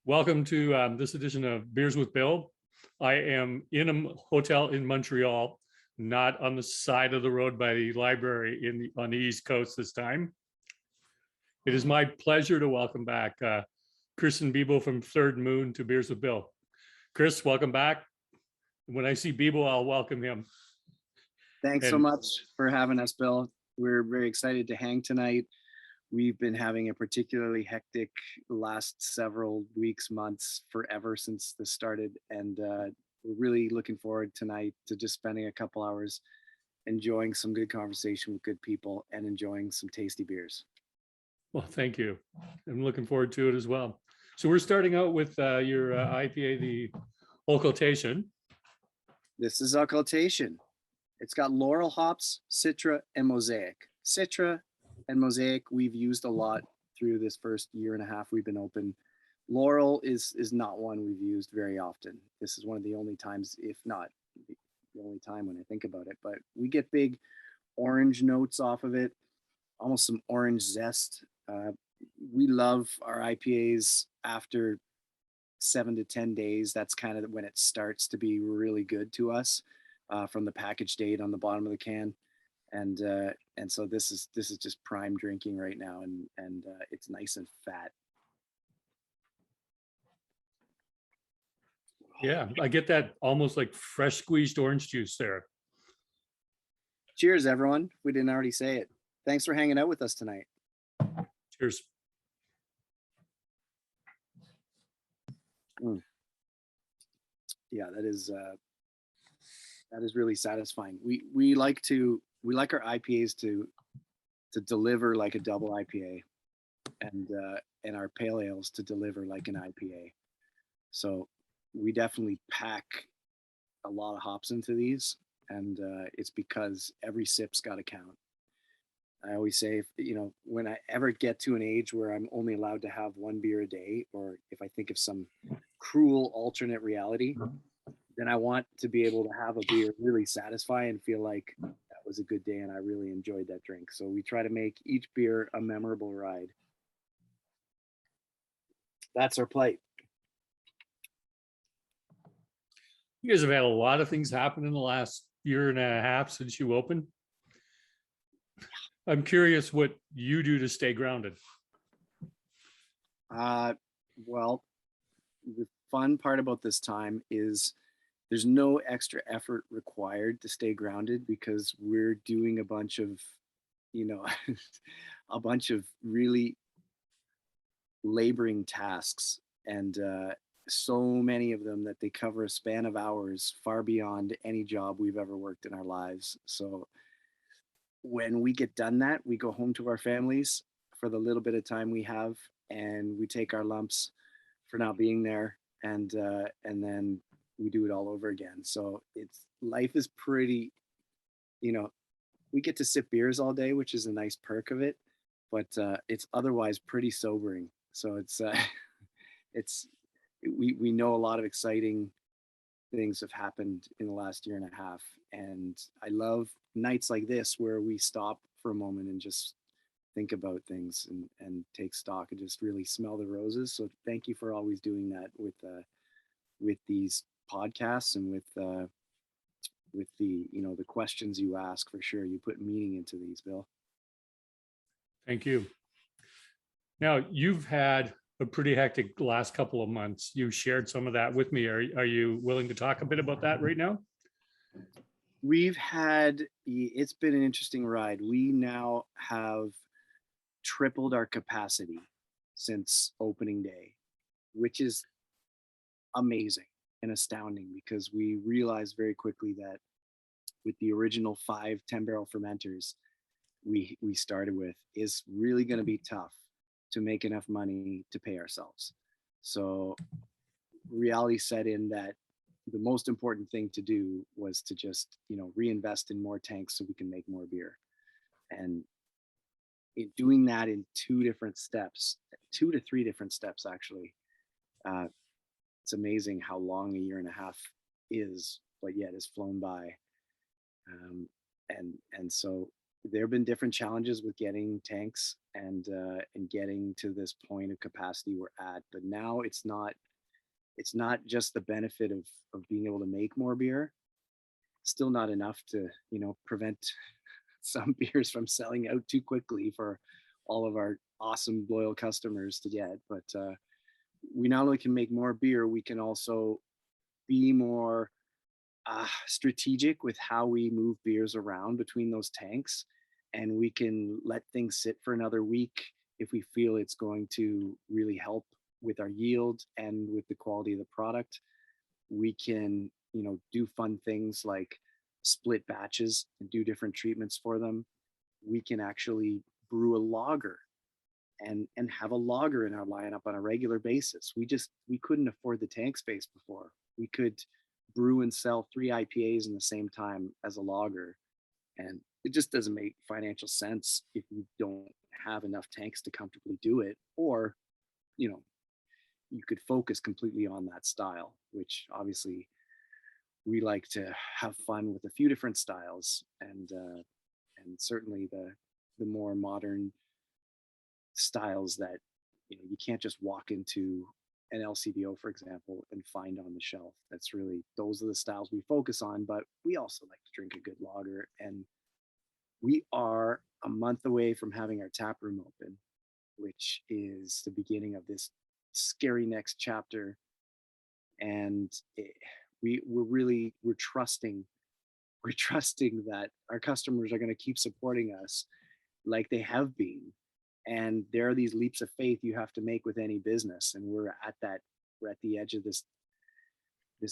Welcome to this edition of Beers with Bill. I am in a hotel in Montreal, not on the side of the road by the library on the East Coast this time. It is my pleasure to welcome back Chris and Bebo from Third Moon to Beers with Bill. Chris, welcome back. When I see Bebo, I'll welcome him. Thanks so much for having us, Bill. We're very excited to hang tonight. We've been having a particularly hectic last several weeks, months, forever since this started. And we're really looking forward tonight to just spending a couple hours enjoying some good conversation with good people and enjoying some tasty beers. Well, thank you. I'm looking forward to it as well. So we're starting out with your IPA, the Occultation. This is Occultation. It's got Laurel hops, Citra, and Mosaic. Citra and Mosaic we've used a lot through this first year and a half we've been open. Laurel is not one we've used very often. This is one of the only times, if not the only time when I think about it, but we get big orange notes off of it, almost some orange zest. We love our IPAs after 7 to 10 days. That's kind of when it starts to be really good to us, from the package date on the bottom of the can. And so this is just prime drinking right now, and it's nice and fat. Yeah, I get that almost like fresh squeezed orange juice there. Cheers, everyone. We didn't already say it. Thanks for hanging out with us tonight. Cheers. Yeah, that is really satisfying. We like our IPAs to deliver like a double IPA, and our pale ales to deliver like an IPA. So we definitely pack a lot of hops into these, and it's because every sip's got to count. I always say, when I ever get to an age where I'm only allowed to have one beer a day, or if I think of some cruel alternate reality, then I want to be able to have a beer really satisfy and feel like that was a good day and I really enjoyed that drink. So we try to make each beer a memorable ride. That's our plight. You guys have had a lot of things happen in the last year and a half since you opened. I'm curious what you do to stay grounded. Well, the fun part about this time is there's no extra effort required to stay grounded, because we're doing a bunch of a bunch of really laboring tasks, and so many of them that they cover a span of hours far beyond any job we've ever worked in our lives. So when we get done that, we go home to our families for the little bit of time we have, and we take our lumps for not being there, and then we do it all over again. So life is pretty, we get to sip beers all day, which is a nice perk of it, but it's otherwise pretty sobering. So we know a lot of exciting things have happened in the last year and a half, and I love nights like this where we stop for a moment and just think about things and take stock and just really smell the roses. So thank you for always doing that with these podcasts, and with the the questions you ask. For sure, you put meaning into these, Bill. Thank you. Now, you've had a pretty hectic last couple of months. You shared some of that with me. Are you willing to talk a bit about that right now? It's been an interesting ride. We now have tripled our capacity since opening day, which is amazing and astounding, because we realized very quickly that with the original 5 10-barrel fermenters we started with, is really going to be tough to make enough money to pay ourselves. So reality set in that the most important thing to do was to just reinvest in more tanks so we can make more beer. And doing that in 2 different steps, 2 to 3 different steps actually, it's amazing how long a year and a half is, but yet has flown by. And so there have been different challenges with getting tanks and getting to this point of capacity we're at. But now it's not just the benefit of being able to make more beer. Still not enough to prevent some beers from selling out too quickly for all of our awesome loyal customers to get. But we not only can make more beer, we can also be more strategic with how we move beers around between those tanks, and we can let things sit for another week if we feel it's going to really help with our yield and with the quality of the product. We can do fun things like split batches and do different treatments for them. We can actually brew a lager and have a lager in our lineup on a regular basis. We couldn't afford the tank space before. We could brew and sell 3 IPAs in the same time as a lager, and it just doesn't make financial sense if you don't have enough tanks to comfortably do it. Or you know you could focus completely on that style, which obviously we like to have fun with a few different styles, and certainly the more modern styles that you can't just walk into an LCBO, for example, and find on the shelf. Those are the styles we focus on, but we also like to drink a good lager. And we are a month away from having our tap room open, which is the beginning of this scary next chapter. And we're trusting that our customers are going to keep supporting us like they have been. And there are these leaps of faith you have to make with any business, and we're at the edge of this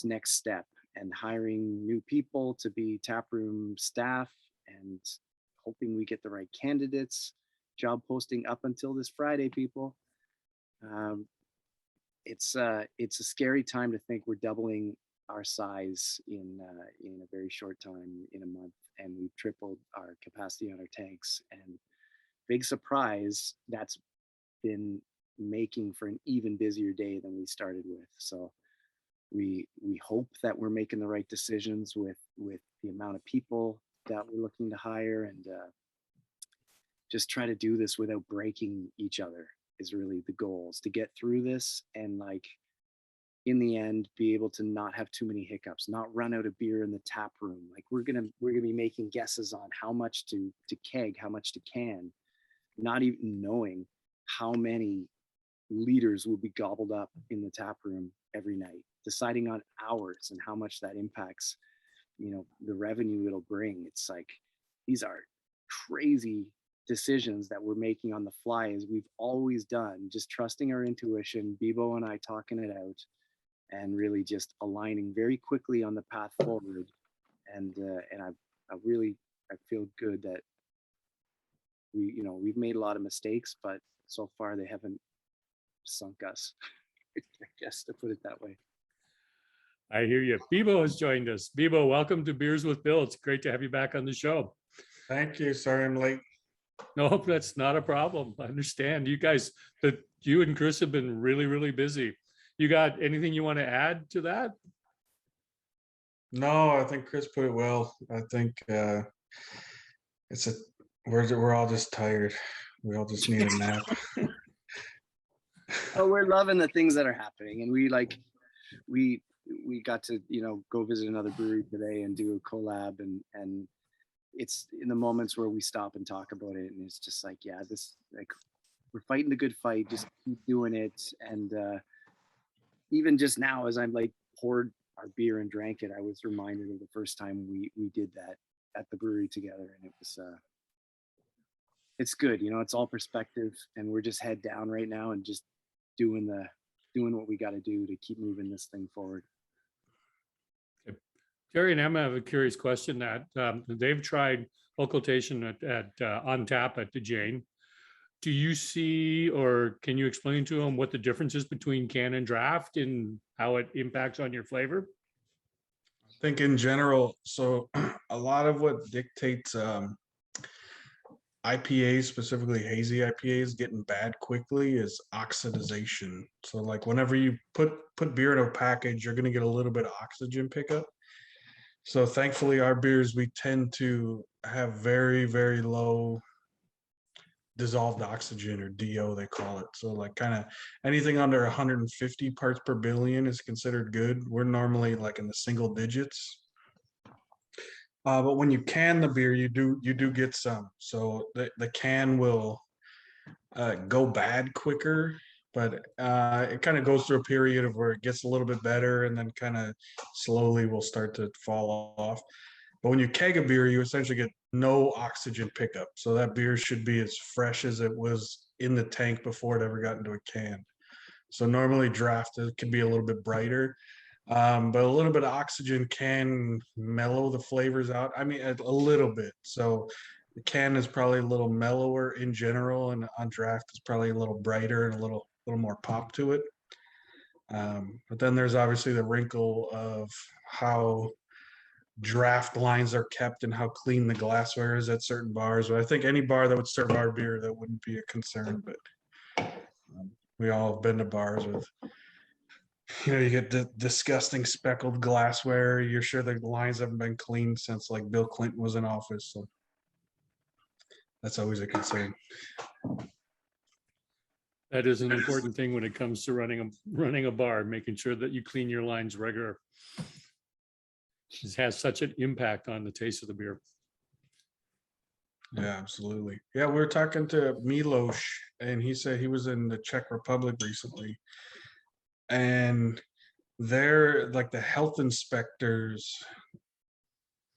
next step, and hiring new people to be taproom staff, and hoping we get the right candidates. Job posting up until this Friday, people. It's a scary time to think we're doubling our size in a very short time, in a month, and we've tripled our capacity on our tanks. And big surprise, that's been making for an even busier day than we started with. So we hope that we're making the right decisions with the amount of people that we're looking to hire, and just try to do this without breaking each other is really the goal, is to get through this and, like, in the end, be able to not have too many hiccups, not run out of beer in the tap room. Like, we're gonna be making guesses on how much to keg, how much to can, not even knowing how many liters will be gobbled up in the tap room every night, deciding on hours and how much that impacts the revenue it'll bring. It's like, these are crazy decisions that we're making on the fly, as we've always done, just trusting our intuition, Bebo and I talking it out, and really just aligning very quickly on the path forward. And I feel good that we've made a lot of mistakes, but so far they haven't sunk us. I guess, to put it that way. I hear you. Bebo has joined us. Bebo, welcome to Beers with Bill. It's great to have you back on the show. Thank you. Sorry I'm late. No, that's not a problem. I understand. You and Chris have been really, really busy. You got anything you want to add to that? No, I think Chris put it well. I think we're all just tired. We all just need a nap. Oh, we're loving the things that are happening, and we got to go visit another brewery today and do a collab, and it's in the moments where we stop and talk about it, and it's just like, yeah, we're fighting the good fight, just keep doing it. And even just now, as I'm poured our beer and drank it, I was reminded of the first time we did that at the brewery together, and it was it's good. It's all perspective, and we're just head down right now and just doing what we got to do to keep moving this thing forward. Jerry and Emma have a curious question that they've tried occultation at on tap at the Jane. Do you see, or can you explain to them what the difference is between can and draft and how it impacts on your flavor? I think in general, so a lot of what dictates IPAs, specifically hazy IPAs, getting bad quickly is oxidization. So like whenever you put beer in a package, you're going to get a little bit of oxygen pickup. So thankfully, our beers, we tend to have very, very low dissolved oxygen, or DO they call it. So like kind of anything under 150 parts per billion is considered good. We're normally like in the single digits. But when you can the beer, you do get some. So the can will go bad quicker, but it kind of goes through a period of where it gets a little bit better and then kind of slowly will start to fall off. But when you keg a beer, you essentially get no oxygen pickup. So that beer should be as fresh as it was in the tank before it ever got into a can. So normally draft, it can be a little bit brighter, but a little bit of oxygen can mellow the flavors out. I mean, a little bit. So the can is probably a little mellower in general, and on draft it's probably a little brighter and a little more pop to it. But then there's obviously the wrinkle of how draft lines are kept and how clean the glassware is at certain bars. But I think any bar that would serve our beer, that wouldn't be a concern. But we all have been to bars with, you get the disgusting speckled glassware. You're sure the lines haven't been cleaned since like Bill Clinton was in office. So that's always a concern. That is an important thing when it comes to running a bar, making sure that you clean your lines regular. It has such an impact on the taste of the beer. Yeah, absolutely. Yeah, we were talking to Milos, and he said he was in the Czech Republic recently, and they're like the health inspectors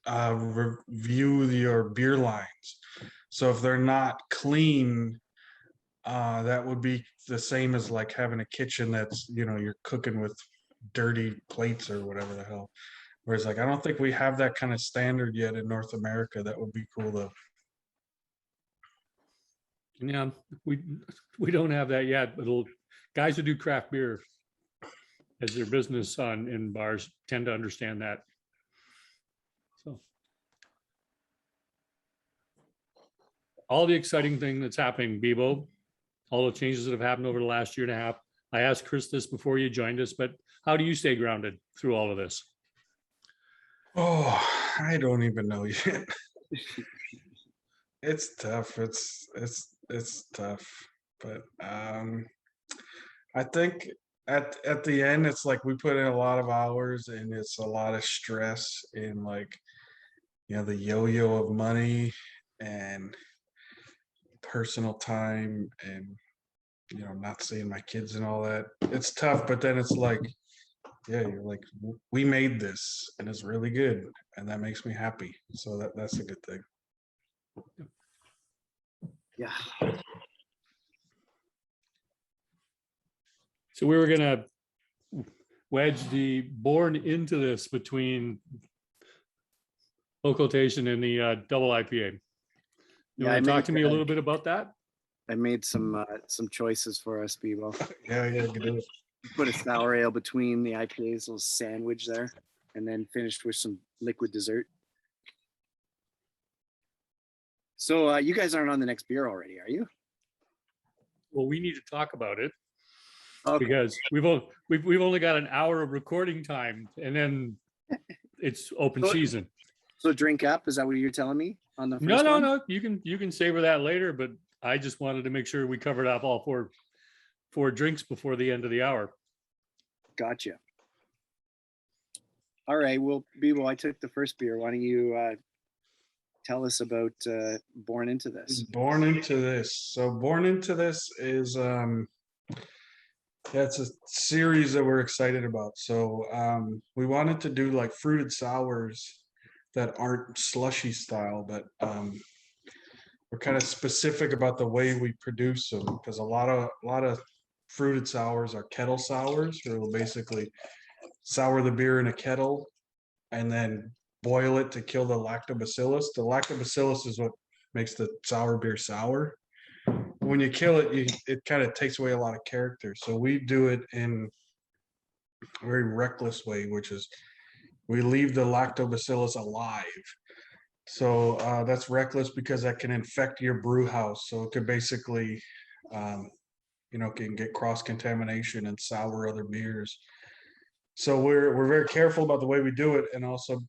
review your beer lines. So if they're not clean, that would be the same as like having a kitchen that's, you're cooking with dirty plates or whatever the hell. Whereas like, I don't think we have that kind of standard yet in North America. That would be cool though. Yeah, we don't have that yet, but guys who do craft beer as their business in bars tend to understand that. So all the exciting thing that's happening, Bebo, all the changes that have happened over the last year and a half. I asked Chris this before you joined us, but how do you stay grounded through all of this? Oh, I don't even know yet. It's tough. It's tough, but I think at the end, it's like we put in a lot of hours, and it's a lot of stress in like, the yo-yo of money and personal time, and not seeing my kids and all that. It's tough, but then it's like, yeah, you're like, we made this and it's really good, and that makes me happy. So that's a good thing. Yeah. So we were gonna wedge the born into this between occultation and the double IPA. You want to talk to me a little bit about that? I made some choices for us, Bebo. Yeah, good do it. Put a sour ale between the IPAs, little sandwich there, and then finished with some liquid dessert. So you guys aren't on the next beer already, are you? Well, we need to talk about it. Okay. Because we've only got an hour of recording time, and then it's open season. So drink up. Is that what you're telling me on the first No. one? You can savor that later, but I just wanted to make sure we covered up all four drinks before the end of the hour. Gotcha. All right. Well, Bebo, I took the first beer. Why don't you tell us about Born Into This? Born Into This. So Born Into This is it's a series that we're excited about. So we wanted to do like fruited sours that aren't slushy style, but we're kind of specific about the way we produce them, because a lot of fruited sours are kettle sours, where we'll basically sour the beer in a kettle and then boil it to kill the lactobacillus. The lactobacillus is what makes the sour beer sour. When you kill it, it kind of takes away a lot of character. So we do it in a very reckless way, which is we leave the lactobacillus alive. So that's reckless because that can infect your brew house. So it could basically, can get cross contamination and sour other beers. So we're very careful about the way we do it, and also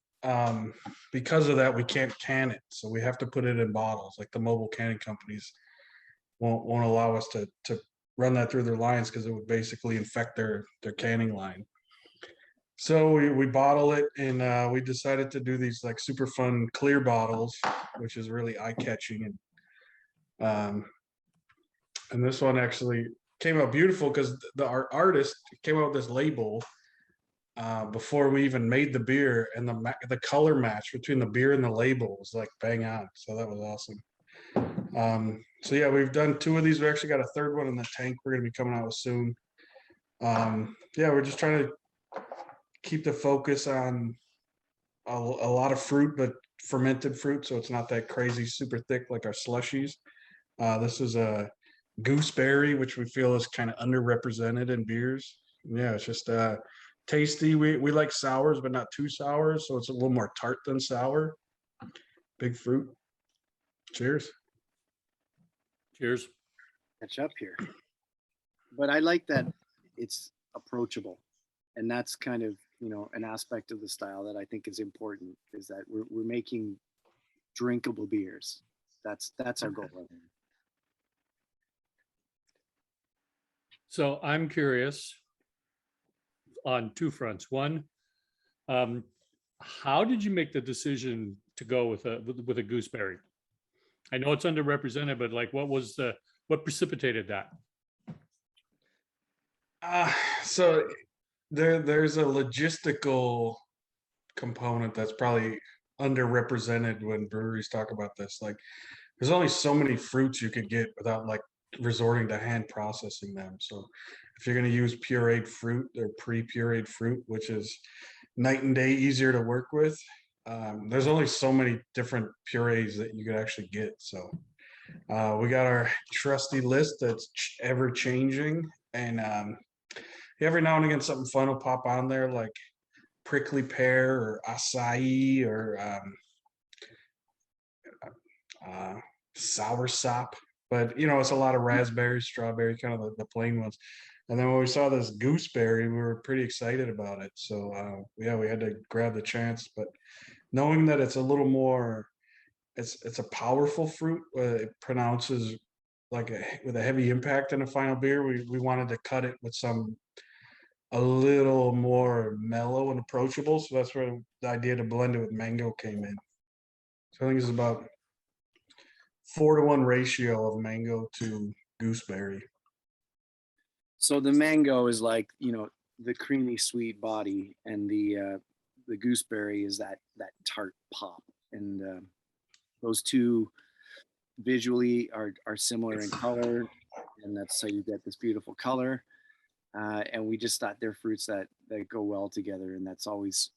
because of that, we can't can it. So we have to put it in bottles. Like the mobile canning companies won't allow us to run that through their lines because it would basically infect their canning line. So we bottle it, and we decided to do these like super fun clear bottles, which is really eye catching. And this one actually came out beautiful because our artist came out with this label before we even made the beer, and the color match between the beer and the label was like bang on. So that was awesome. So yeah, we've done 2 of these. We actually got a 3rd one in the tank we're gonna be coming out with soon. Yeah, we're just trying to keep the focus on a lot of fruit, but fermented fruit, so it's not that crazy super thick like our slushies. This is a gooseberry, which we feel is kind of underrepresented in beers. Yeah, it's just tasty. We like sours, but not too sour, so it's a little more tart than sour. Big fruit. Cheers. Cheers. Catch up here. But I like that it's approachable, and that's kind of, you know, an aspect of the style that I think is important, is that we're making drinkable beers. That's our goal. So I'm curious on 2 fronts. One, how did you make the decision to go with a gooseberry? I know it's underrepresented, but like, what precipitated that? So there's a logistical component that's probably underrepresented when breweries talk about this. Like, there's only so many fruits you could get without like resorting to hand processing them. So if you're going to use pureed fruit or pre-pureed fruit, which is night and day easier to work with, there's only so many different purees that you could actually get. So we got our trusty list that's ever changing, and every now and again something fun will pop on there, like prickly pear or acai or sour sop. But you know, it's a lot of raspberry, strawberry, kind of the plain ones. And then when we saw this gooseberry, we were pretty excited about it. So yeah, we had to grab the chance. But knowing that it's a little more, it's a powerful fruit. It pronounces like with a heavy impact in the final beer. We wanted to cut it with some a little more mellow and approachable. So that's where the idea to blend it with mango came in. So I think it's about 4-to-1 ratio of mango to gooseberry. So the mango is like, you know, the creamy sweet body, and the gooseberry is that tart pop, and those two visually are similar in color, and that's how you get this beautiful color. And we just thought they're fruits that go well together, and that's always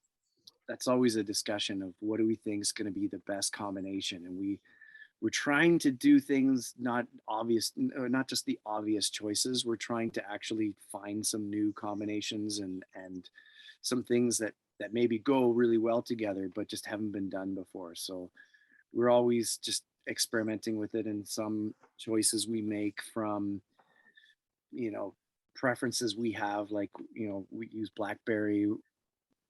a discussion of what do we think is going to be the best combination. And we're trying to do things not obvious, or not just the obvious choices. We're trying to actually find some new combinations and some things that maybe go really well together, but just haven't been done before. So we're always just experimenting with it. And some choices we make from, you know, preferences we have, like, you know, we use blackberry.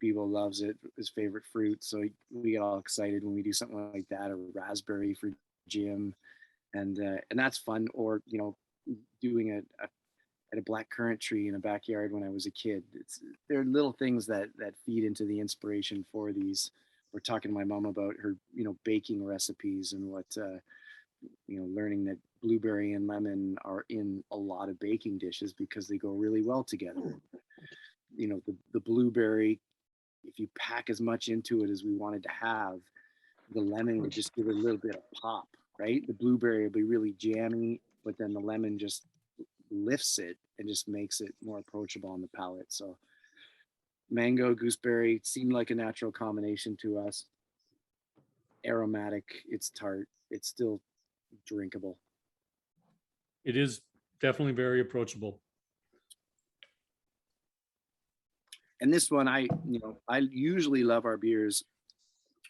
Bebo loves it, his favorite fruit. So we get all excited when we do something like that, or raspberry for Jim, and that's fun. Or, you know, doing at a black currant tree in a backyard when I was a kid. There are little things that feed into the inspiration for these. We're talking to my mom about her, you know, baking recipes, and what you know, learning that blueberry and lemon are in a lot of baking dishes because they go really well together. You know, the blueberry, if you pack as much into it as we wanted to have, the lemon would just give it a little bit of pop, right? The blueberry will be really jammy, but then the lemon just lifts it and just makes it more approachable on the palate. So mango, gooseberry seemed like a natural combination to us. Aromatic, it's tart, it's still drinkable. It is definitely very approachable. And this one, I usually love our beers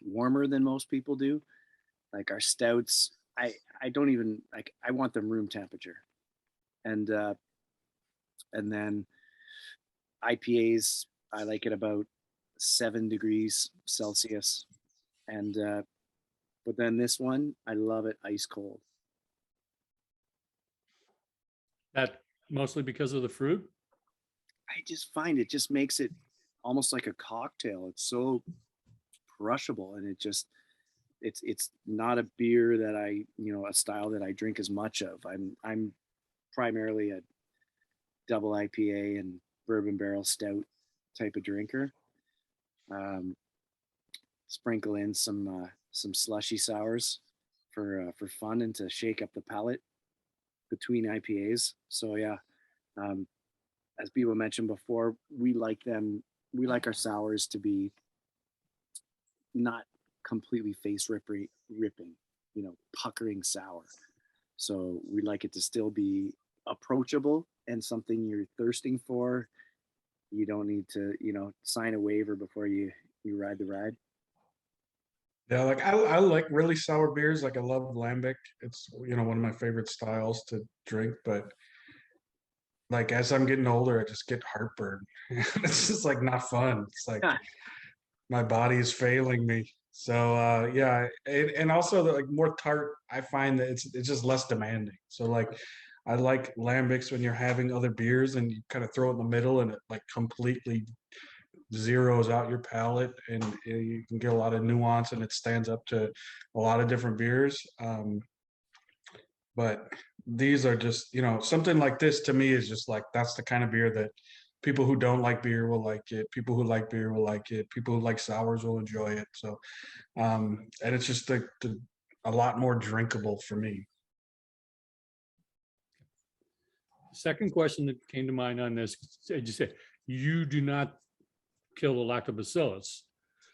warmer than most people do. Like our stouts, I don't even like, I want them room temperature. And then IPAs, I like it about 7 degrees Celsius. And but then this one, I love it ice cold. That mostly because of the fruit? I just find it just makes it almost like a cocktail. It's so crushable, and it's not a beer that I, a style that I drink as much of. I'm primarily a double IPA and bourbon barrel stout type of drinker. Um, Sprinkle in some slushy sours for fun and to shake up the palate between IPAs. So yeah, um, as Bebo mentioned before, we like them. We like our sours to be not completely ripping, puckering sour. So we like it to still be approachable and something you're thirsting for. You don't need to, sign a waiver before you ride the ride. Yeah, like I like really sour beers. Like I love lambic. It's one of my favorite styles to drink. But like as I'm getting older, I just get heartburn. It's just like not fun. It's like my body is failing me. So yeah, and also like more tart. I find that it's just less demanding. So like I like lambics when you're having other beers and you kind of throw it in the middle and it like completely zeroes out your palate and you can get a lot of nuance and it stands up to a lot of different beers. But these are just, something like this to me is just like that's the kind of beer that people who don't like beer will like it. People who like beer will like it. People who like sours will enjoy it. So, and it's just a lot more drinkable for me. Second question that came to mind on this, I just said, you do not kill the lactobacillus.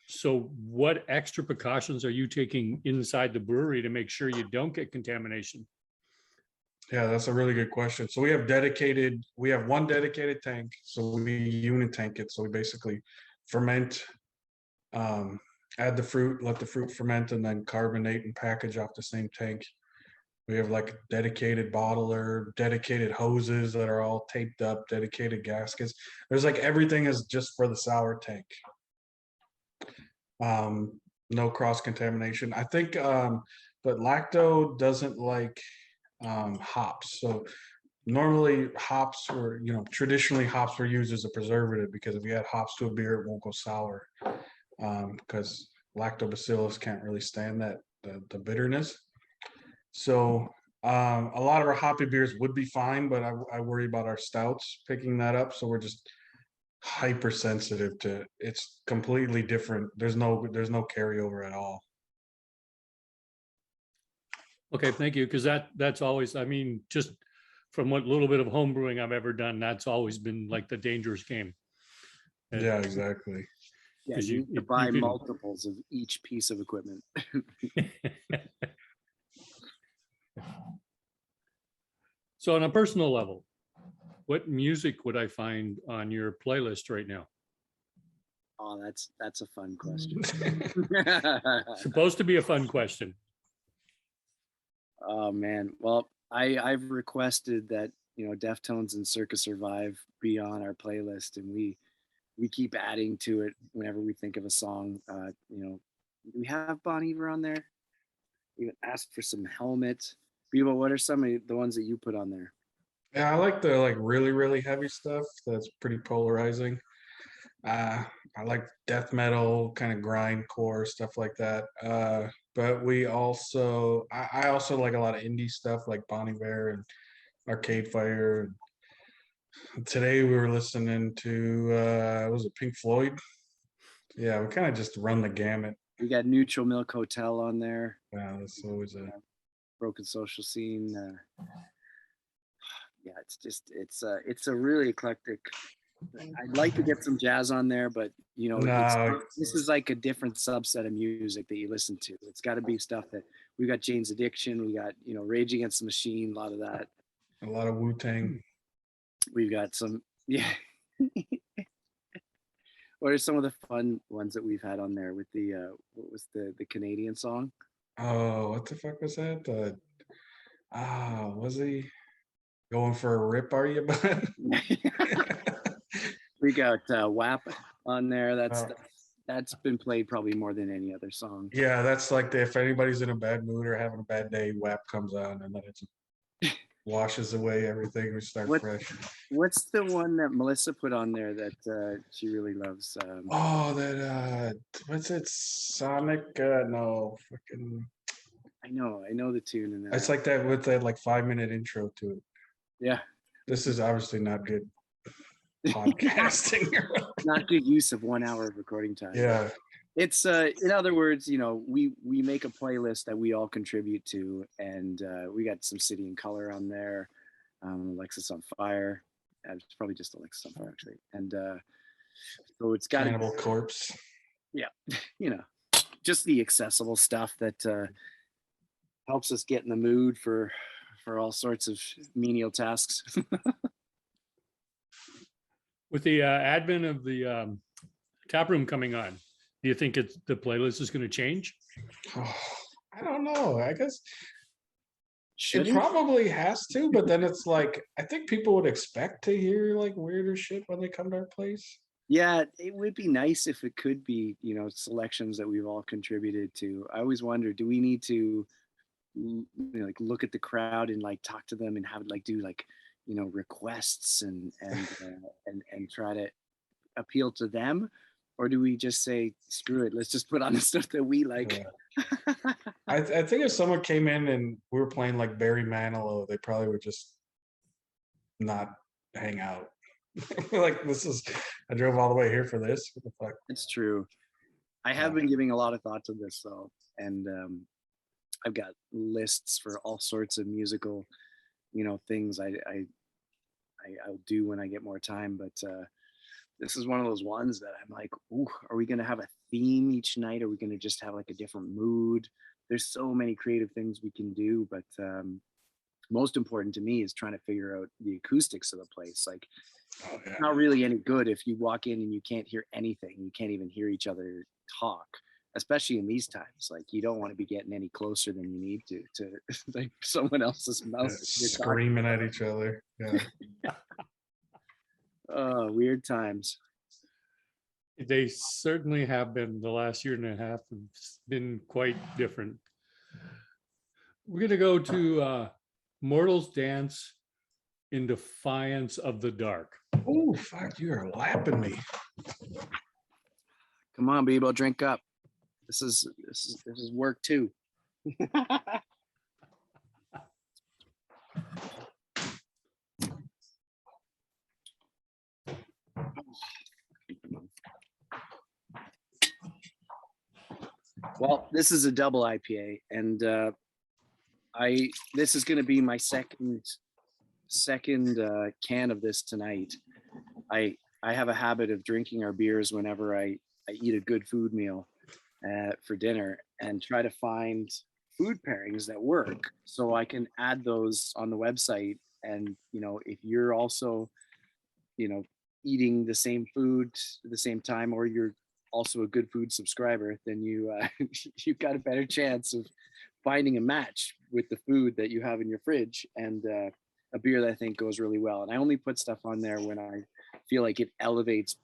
So what extra precautions are you taking inside the brewery to make sure you don't get contamination? Yeah, that's a really good question. So we have one dedicated tank. So we unit tank it. So we basically ferment, add the fruit, let the fruit ferment, and then carbonate and package off the same tank. We have like a dedicated bottler, dedicated hoses that are all taped up, dedicated gaskets. There's like everything is just for the sour tank. No cross contamination. I think, but lacto doesn't like hops. So normally hops were, traditionally hops were used as a preservative because if you add hops to a beer, it won't go sour because lactobacillus can't really stand that the bitterness. So a lot of our hoppy beers would be fine, but I worry about our stouts picking that up. So we're just hypersensitive to it's completely different. There's no carryover at all. Okay, thank you. Because that's always, I mean, just from what little bit of home brewing I've ever done, that's always been like the dangerous game. Yeah, exactly. Yeah, 'Cause you need to buy can- multiples of each piece of equipment. So on a personal level, what music would I find on your playlist right now? Oh, that's a fun question. Supposed to be a fun question. Oh man. Well, I've requested that, Deftones and Circus Survive be on our playlist, and we keep adding to it whenever we think of a song. Do we have Bon Iver on there? Even asked for some Helmet. Bebo, what are some of the ones that you put on there? Yeah, I like the like really, really heavy stuff that's pretty polarizing. I like death metal, kind of grindcore stuff like that. But I also like a lot of indie stuff like Bon Iver and Arcade Fire. Today we were listening to was it Pink Floyd? Yeah, we kind of just run the gamut. We got Neutral Milk Hotel on there. Yeah, that's always a Broken Social Scene. Yeah, it's a really eclectic. I'd like to get some jazz on there, but no. this is like a different subset of music that you listen to. It's got to be stuff that we got. Jane's Addiction, we got Rage Against the Machine, a lot of that. A lot of Wu-Tang. We've got some, yeah. What are some of the fun ones that we've had on there with the what was the Canadian song? Oh, what the fuck was that? Was he going for a rip? Are you, bud? We got WAP on there. That's That's been played probably more than any other song. Yeah, that's like if anybody's in a bad mood or having a bad day, WAP comes on and then it just washes away everything. We start What fresh. What's the one that Melissa put on there that she really loves? Oh, that what's it? Sonic? No, freaking. I know the tune, and It's like that with that like 5 minute intro to it. yeah, This is obviously not good podcasting. not good use of 1 hour of recording time. Yeah. It's in other words, we make a playlist that we all contribute to, and we got some City and Color on there, Alexis on Fire. It's probably just Alexis on Fire actually, and so it's got Cannibal Corpse. yeah, just the accessible stuff that helps us get in the mood for all sorts of menial tasks. With the advent of the tap room coming on, do you think the playlist is going to change? Oh, I don't know. I guess Should it probably has to, but then it's like I think people would expect to hear like weirder shit when they come to our place. Yeah, it would be nice if it could be, selections that we've all contributed to. I always wonder, do we need to like look at the crowd and like talk to them and have like do like requests and try to appeal to them, or do we just say screw it, let's just put on the stuff that we like? Yeah. I think if someone came in and we were playing like Barry Manilow, they probably would just not hang out. Like I drove all the way here for this. What the fuck? It's true. I have been giving a lot of thought to this though, and I've got lists for all sorts of musical things I'll do when I get more time, but this is one of those ones that I'm like, ooh, are we going to have a theme each night? Are we going to just have like a different mood? There's so many creative things we can do, but most important to me is trying to figure out the acoustics of the place. Like, it's not really any good if you walk in and you can't hear anything. You can't even hear each other talk, especially in these times. Like, you don't want to be getting any closer than you need to like someone else's mouth. Screaming at each other. Yeah. Oh, weird times. They certainly have been. The last year and a half have been quite different. We're going to go to Mortal's Dance in Defiance of the Dark. Oh, fuck, you are lapping me. Come on, Bebo, drink up. This is work too. Well, this is a double IPA, and this is going to be my second can of this tonight. I have a habit of drinking our beers whenever I eat a good food meal for dinner, and try to find food pairings that work so I can add those on the website. And if you're also eating the same food at the same time, or you're also a good food subscriber, then you've got a better chance of finding a match with the food that you have in your fridge, and a beer that I think goes really well. And I only put stuff on there when I feel like it elevates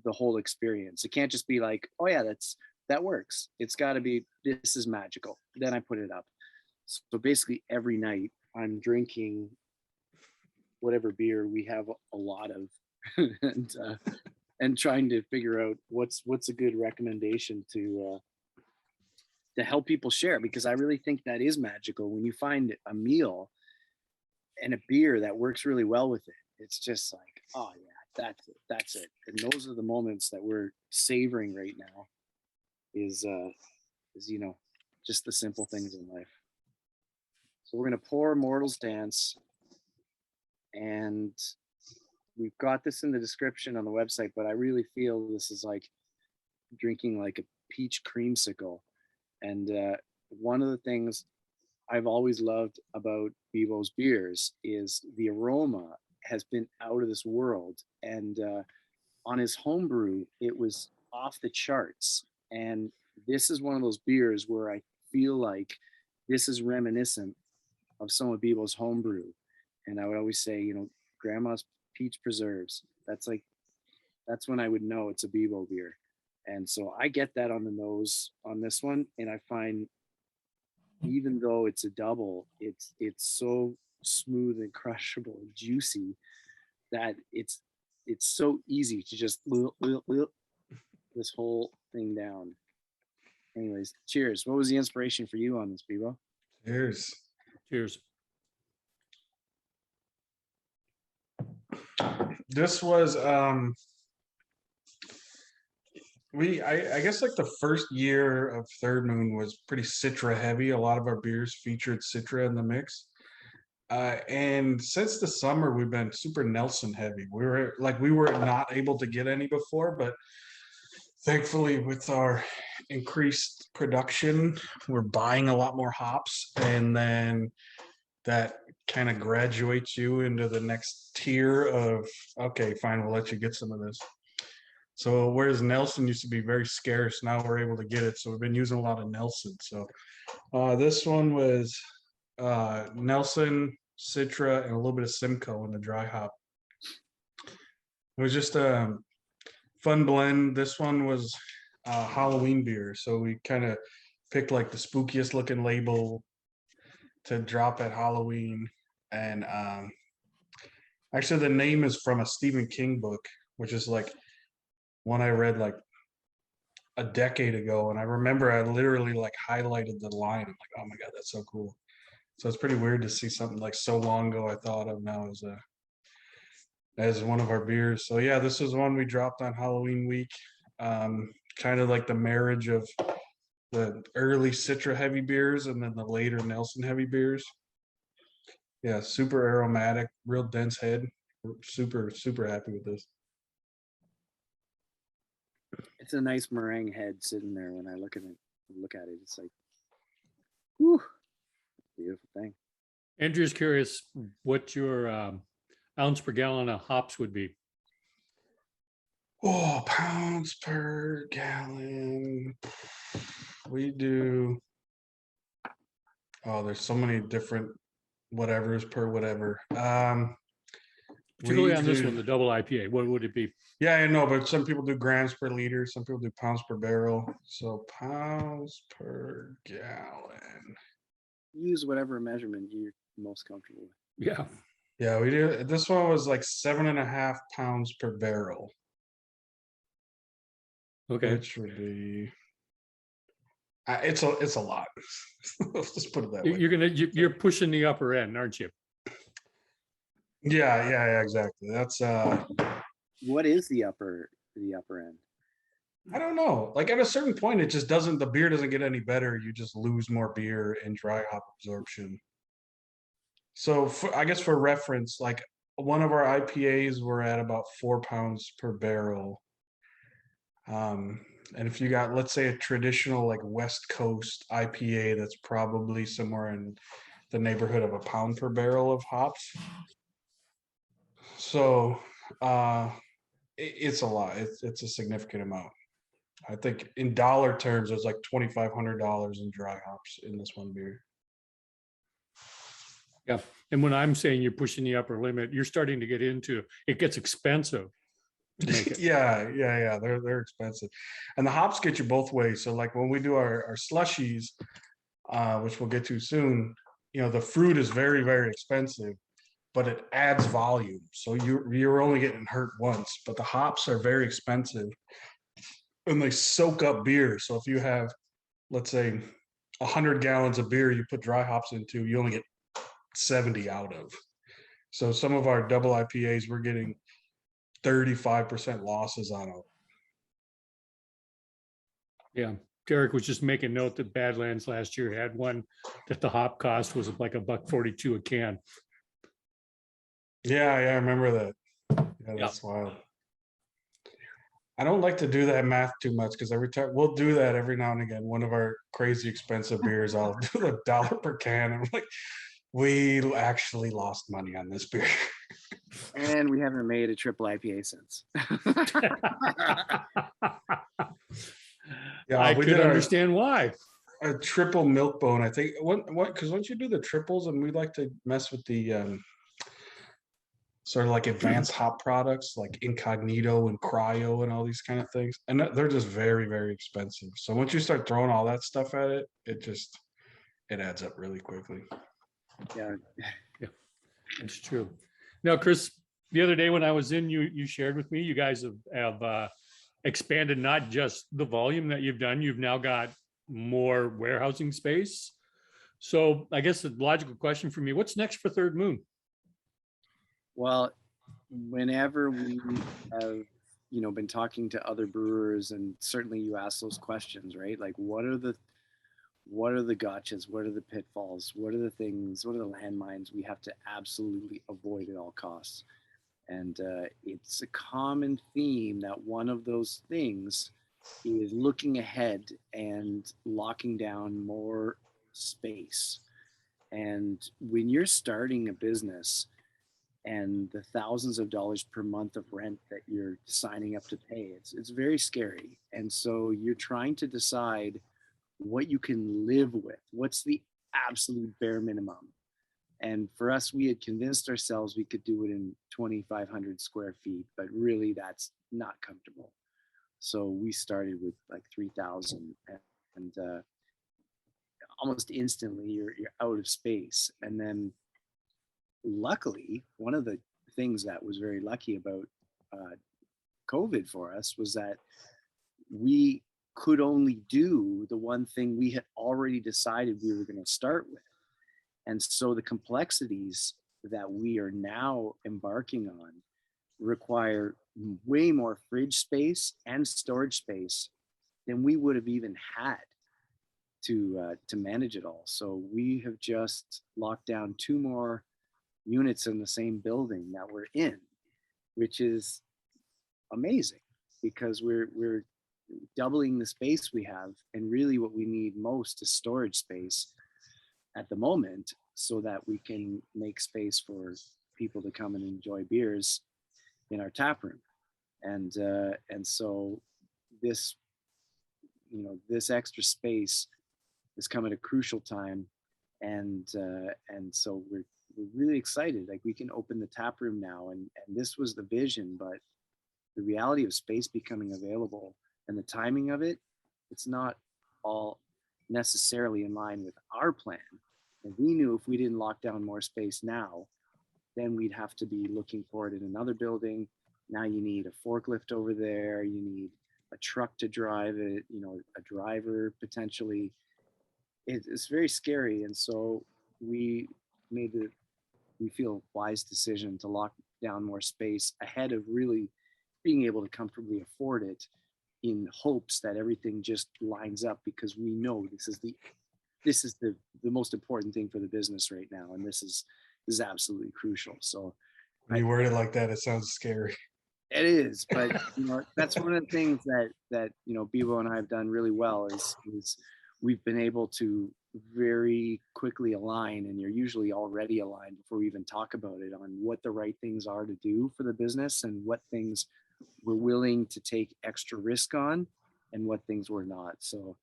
the whole experience. It can't just be like, oh yeah, that works. It's got to be, this is magical. Then I put it up. So basically every night I'm drinking whatever beer we have a lot of, and trying to figure out what's a good recommendation to help people share, because I really think that is magical when you find a meal and a beer that works really well with it. It's just like, oh yeah, that's it. And those are the moments that we're savoring right now, is just the simple things in life. So we're gonna pour Mortal's Dance, and we've got this in the description on the website, but I really feel this is like drinking like a peach creamsicle. And one of the things I've always loved about Bebo's beers is the aroma has been out of this world. And on his homebrew, it was off the charts. And this is one of those beers where I feel like this is reminiscent of some of Bebo's homebrew. And I would always say, grandma's peach preserves. That's when I would know it's a Bebo beer. And so I get that on the nose on this one, and I find even though it's a double, it's so smooth and crushable and juicy that it's so easy to just this whole thing down. Anyways, cheers. What was the inspiration for you on this, Bebo? Cheers. Cheers. This was I guess like the first year of Third Moon was pretty Citra heavy. A lot of our beers featured Citra in the mix. And since the summer, we've been super Nelson heavy. We were not able to get any before, but thankfully with our increased production, we're buying a lot more hops, and then that kind of graduates you into the next tier of, okay, fine, we'll let you get some of this. So whereas Nelson used to be very scarce, now we're able to get it. So we've been using a lot of Nelson. So this one was Nelson, Citra, and a little bit of Simcoe in the dry hop. It was just a fun blend. This one was Halloween beer. So we kind of picked like the spookiest looking label to drop at Halloween. And actually the name is from a Stephen King book, which is like one I read like a decade ago. And I remember I literally like highlighted the line. I'm like, oh my God, that's so cool. So it's pretty weird to see something like so long ago I thought of now as one of our beers. So yeah, this is one we dropped on Halloween week. Kind of like the marriage of the early Citra heavy beers and then the later Nelson heavy beers. Yeah, super aromatic, real dense head. Super, super happy with this. It's a nice meringue head sitting there when I look at it. It's like, whew, beautiful thing. Andrew's curious what your ounce per gallon of hops would be. Oh, pounds per gallon. We do. Oh, there's so many different whatevers per whatever. Particularly on this one, the double IPA, what would it be? Yeah, I know, but some people do grams per liter, some people do pounds per barrel. So pounds per gallon. Use whatever measurement you're most comfortable with. Yeah. Yeah, we do. This one was like 7.5 pounds per barrel. Okay. Which would be. It's a lot. Let's just put it that way. You're pushing the upper end, aren't you? Yeah, exactly. That's what is the upper end? I don't know. Like at a certain point, it just doesn't. The beer doesn't get any better. You just lose more beer in dry hop absorption. So I guess for reference, like one of our IPAs were at about 4 pounds per barrel. And if you got, let's say, a traditional like West Coast IPA, that's probably somewhere in the neighborhood of 1 pound per barrel of hops. So it's a lot. It's a significant amount. I think in dollar terms, it's like $2,500 in dry hops in this one beer. Yeah. And when I'm saying you're pushing the upper limit, you're starting to get into it gets expensive. Yeah. They're expensive. And the hops get you both ways. So like when we do our slushies, which we'll get to soon, the fruit is very, very expensive, but it adds volume. So you're only getting hurt once, but the hops are very expensive and they soak up beer. So if you have, let's say, 100 gallons of beer you put dry hops into, you only get 70 out of. So some of our double IPAs, we're getting 35% losses on them. Yeah. Derek was just making note that Badlands last year had one that the hop cost was like $1.42 a can. Yeah, I remember that. Yeah, that's wild. I don't like to do that math too much because every time we'll do that every now and again. One of our crazy expensive beers, I'll do $1 per can. I'm like, we actually lost money on this beer. And we haven't made a triple IPA since. Yeah, I could understand why. A triple milk bone, I think. What? Because once you do the triples, and we like to mess with the sort of like advanced hop products like incognito and cryo and all these kind of things. And they're just very, very expensive. So once you start throwing all that stuff at it, it adds up really quickly. Yeah. It's true. Now, Chris, the other day when I was in, you shared with me, you guys have expanded not just the volume that you've done, you've now got more warehousing space. So I guess the logical question for me, what's next for Third Moon? Well, whenever we have, been talking to other brewers, and certainly you ask those questions, right? Like, what are the gotchas? What are the pitfalls? What are the things? What are the landmines we have to absolutely avoid at all costs? And it's a common theme that one of those things is looking ahead and locking down more space. And when you're starting a business and the thousands of dollars per month of rent that you're signing up to pay, it's very scary. And so you're trying to decide what you can live with. What's the absolute bare minimum? And for us, we had convinced ourselves we could do it in 2,500 square feet, but really that's not comfortable. So we started with like 3,000, and almost instantly you're out of space. And then luckily, one of the things that was very lucky about COVID for us was that we could only do the one thing we had already decided we were going to start with. And so the complexities that we are now embarking on require way more fridge space and storage space than we would have even had to manage it all. So we have just locked down 2 more units in the same building that we're in, which is amazing because we're doubling the space we have, and really what we need most is storage space at the moment, so that we can make space for people to come and enjoy beers in our tap room. And so this, this extra space has come at a crucial time, and so we're really excited. Like, we can open the tap room now, and this was the vision, but the reality of space becoming available and the timing of it, it's not all necessarily in line with our plan. And we knew if we didn't lock down more space now, then we'd have to be looking for it in another building. Now you need a forklift over there, you need a truck to drive it, a driver potentially. It's very scary. And so we made we feel wise decision to lock down more space ahead of really being able to comfortably afford it, in hopes that everything just lines up, because we know this is the most important thing for the business right now, and this is absolutely crucial. So when you word it like that, it sounds scary. It is, but that's one of the things that Bebo and I have done really well is we've been able to very quickly align, and you're usually already aligned before we even talk about it, on what the right things are to do for the business and what things we're willing to take extra risk on and what things we're not. So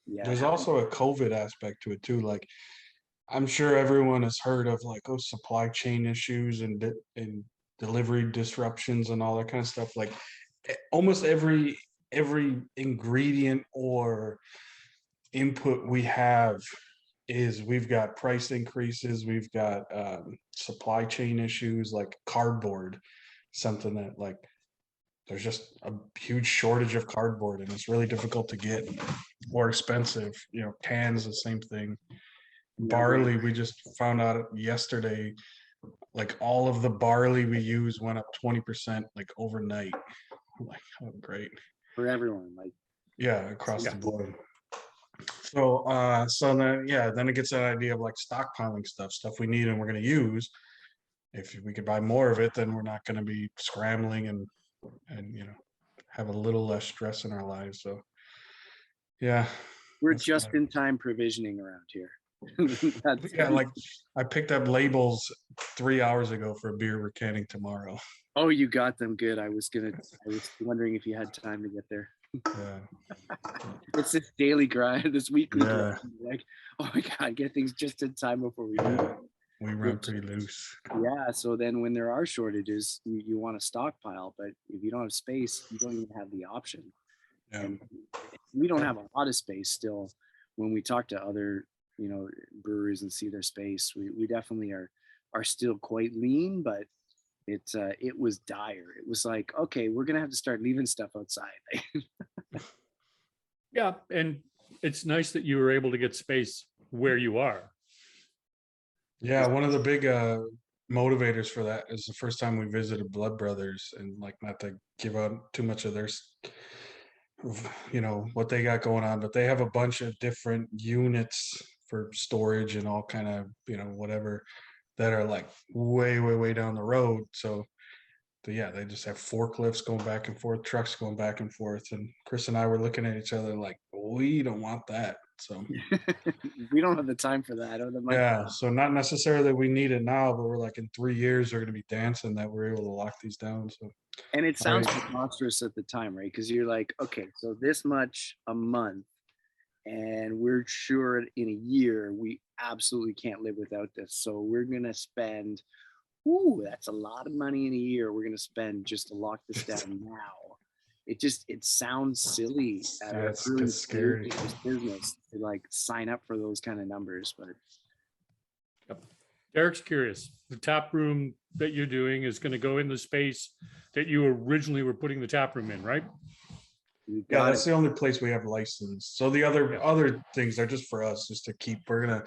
yeah. There's also a COVID aspect to it too. Like, I'm sure everyone has heard of like, supply chain issues and delivery disruptions and all that kind of stuff. Like, almost every ingredient or input we have we've got price increases, we've got supply chain issues, like cardboard, something that, like, there's just a huge shortage of cardboard and it's really difficult to get, more expensive. Cans, the same thing. Barley, we just found out yesterday, like, all of the barley we use went up 20% like overnight. I'm like, oh, great. For everyone, like, yeah, across the board. So then it gets that idea of like stockpiling stuff we need and we're going to use. If we could buy more of it, then we're not going to be scrambling and have a little less stress in our lives. So yeah, we're just in time provisioning around here. Yeah, like, I picked up labels 3 hours ago for a beer we're canning tomorrow. Oh, you got them. Good. I was wondering if you had time to get there. Yeah. It's this daily grind, this weekly Yeah. grind. Like, oh my God, get things just in time before we leave. Yeah. We run pretty loose. Yeah, so then when there are shortages, you want to stockpile, but if you don't have space, you don't even have the option. Yeah. And we don't have a lot of space still. When we talk to other, breweries and see their space, we definitely are still quite lean, but it was dire. It was like, okay, we're gonna have to start leaving stuff outside. Yeah, and it's nice that you were able to get space where you are. Yeah, one of the big motivators for that is the first time we visited Blood Brothers, and like not to give out too much of their what they got going on, but they have a bunch of different units for storage and all kind of whatever that are like way down the road. So yeah, they just have forklifts going back and forth, trucks going back and forth, and Chris and I were looking at each other like, we don't want that. So We don't have the time for that. Or the money. yeah, so not necessarily that we need it now, but we're like in 3 years we're going to be dancing that we're able to lock these down. So And it sounds Right. preposterous at the time, right? Because you're like, okay, so this much a month, and we're sure in a year we absolutely can't live without this. So we're gonna spend, ooh, that's a lot of money in a year. We're gonna spend just to lock this down now. It sounds silly at yeah, our it's brewing scary. business to like sign up for those kind of numbers, but Derek's curious. The tap room that you're doing is going to go in the space that you originally were putting the tap room in, right? we've Yeah, got that's it. the only place we have license. So the Yeah. other things are just for us, just to keep. We're gonna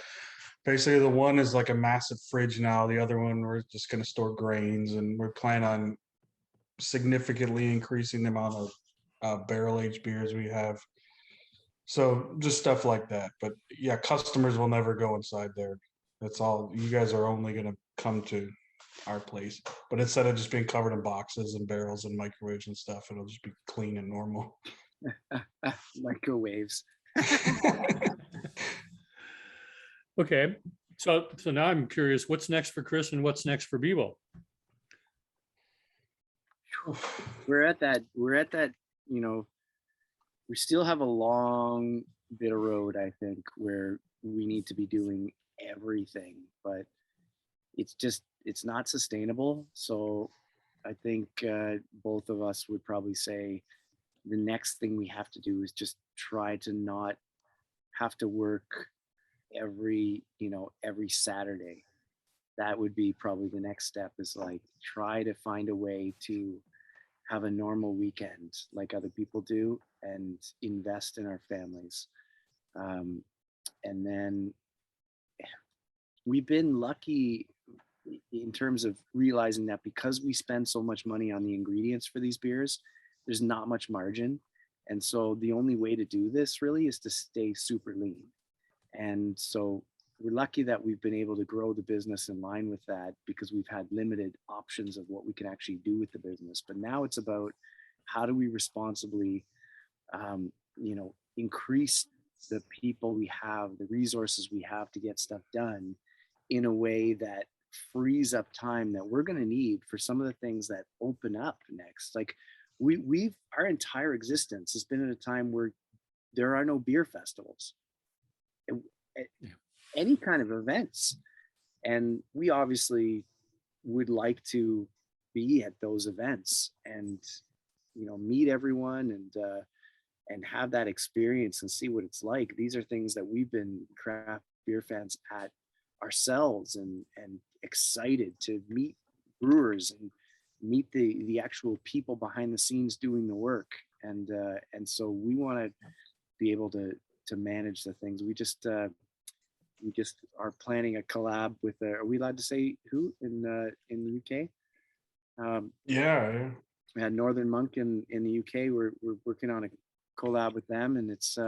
basically, the one is like a massive fridge now. The other one we're just gonna store grains, and we're planning on significantly increasing the amount of barrel aged beers we have. So just stuff like that. But yeah, customers will never go inside there. That's all. You guys are only gonna come to our place. But instead of just being covered in boxes and barrels and microwaves and stuff, it'll just be clean and normal. Microwaves. Okay. So now I'm curious, what's next for Chris and what's next for Bebo? We're at that, you know, we still have a long bit of road, I think, where we need to be doing everything, but it's not sustainable. So I think both of us would probably say the next thing we have to do is just try to not have to work every Saturday. That would be probably the next step, is like try to find a way to have a normal weekend like other people do and invest in our families. And then we've been lucky in terms of realizing that because we spend so much money on the ingredients for these beers, there's not much margin. And so the only way to do this really is to stay super lean. And so we're lucky that we've been able to grow the business in line with that, because we've had limited options of what we can actually do with the business. But now it's about how do we responsibly, increase the people we have, the resources we have to get stuff done in a way that frees up time that we're going to need for some of the things that open up next. Like we've our entire existence has been at a time where there are no beer festivals, any kind of events, and we obviously would like to be at those events and meet everyone and have that experience and see what it's like. These are things that we've been craft beer fans at ourselves, and excited to meet brewers and meet the actual people behind the scenes doing the work. And so we want to be able to manage the things. We just are planning a collab with are we allowed to say who in the UK? Yeah. We had Northern Monk in the UK. We're working on a collab with them, and it's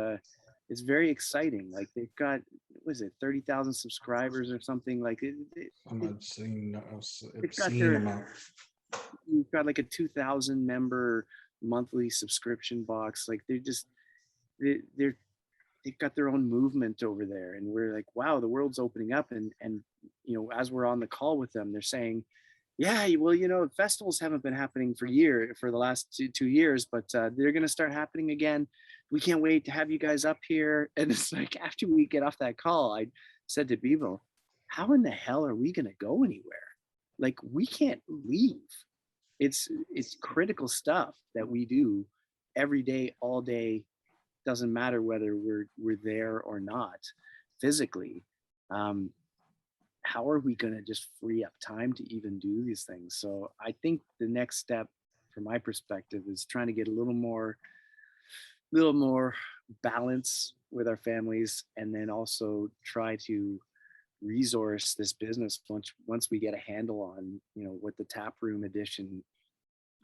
very exciting. Like they've got, what is it, 30,000 subscribers or something like it. I'm not seeing, I've They've got seen them out. we've got like a 2,000 member monthly subscription box. Like they're they've got their own movement over there, and we're like, wow, the world's opening up. And as we're on the call with them, they're saying, yeah, well, festivals haven't been happening for the last 2 years, but they're going to start happening again. We can't wait to have you guys up here. And it's like, after we get off that call, I said to Bebo, how in the hell are we going to go anywhere? Like, we can't leave. It's critical stuff that we do every day, all day. Doesn't matter whether we're there or not physically. Um, how are we going to just free up time to even do these things? So I think the next step, from my perspective, is trying to get a little more balance with our families, and then also try to resource this business once we get a handle on, you know, what the tap room edition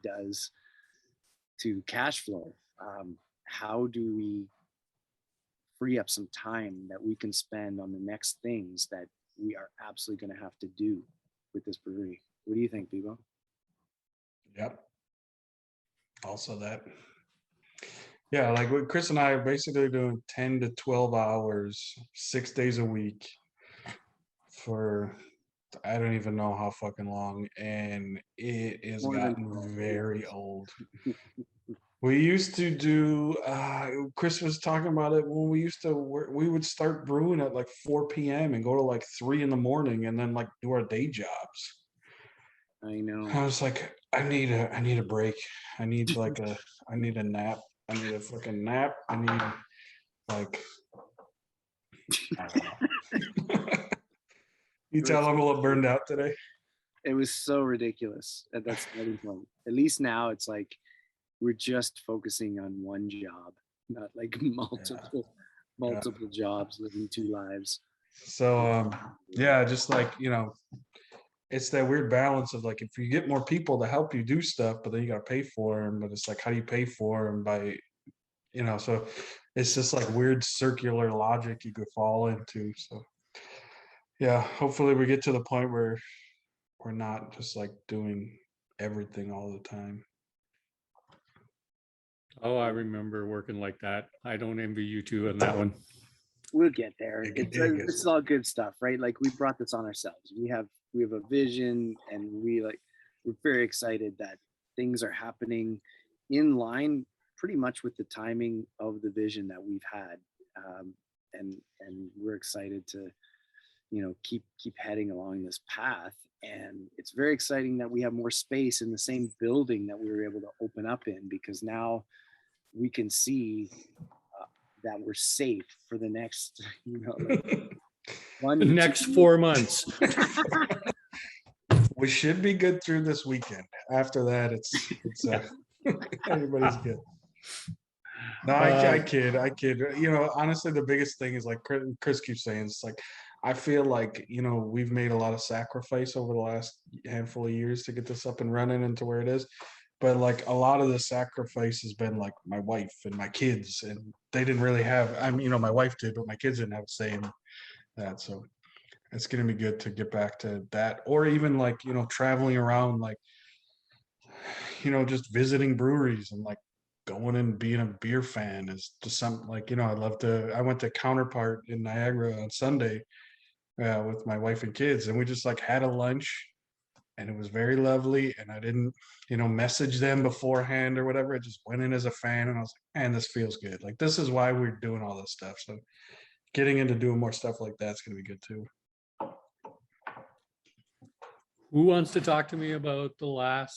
does to cash flow. How do we free up some time that we can spend on the next things that we are absolutely going to have to do with this brewery? What do you think, Bebo? Yep. Also that. Yeah, like what Chris and I are basically doing 10 to 12 hours, 6 days a week for I don't even know how fucking long, and it has More than gotten very old. We used to do Chris was talking about it when we used to work, we would start brewing at like 4 p.m. and go to like 3 in the morning and then like do our day jobs. I know. I was like, I need a break. I need I need a nap. I need a fucking nap. I need like I don't know. You tell I'm a little burned out today. It was so ridiculous at that starting point. At least now it's like we're just focusing on one job, not like multiple jobs, living two lives. So yeah, just like, you know, it's that weird balance of like if you get more people to help you do stuff, but then you gotta pay for them. But it's like, how do you pay for them? By, you know, so it's just like weird circular logic you could fall into. So yeah, hopefully we get to the point where we're not just like doing everything all the time. Oh, I remember working like that. I don't envy you two on that one. We'll get there. It It's all good stuff, right? Like, we brought this on ourselves. We have a vision, and we're very excited that things are happening in line pretty much with the timing of the vision that we've had. And we're excited to, you know, keep heading along this path. And it's very exciting that we have more space in the same building that we were able to open up in, because now we can see that we're safe for the next, you know, like The next 4 months. We should be good through this weekend. After that, it's everybody's good. No, I kid. You know, honestly, the biggest thing is like Chris keeps saying, it's like I feel like, you know, we've made a lot of sacrifice over the last handful of years to get this up and running into where it is. But like a lot of the sacrifice has been like my wife and my kids, and they didn't really have. I mean, you know, my wife did, but my kids didn't have a say in that. So it's gonna be good to get back to that, or even like, you know, traveling around, like, you know, just visiting breweries and like going and being a beer fan is just something like, you know, I went to Counterpart in Niagara on Sunday with my wife and kids, and we just like had a lunch, and it was very lovely. And I didn't, you know, message them beforehand or whatever. I just went in as a fan, and I was like, man, this feels good. Like, this is why we're doing all this stuff. So getting into doing more stuff like that's going to be good too. Who wants to talk to me about the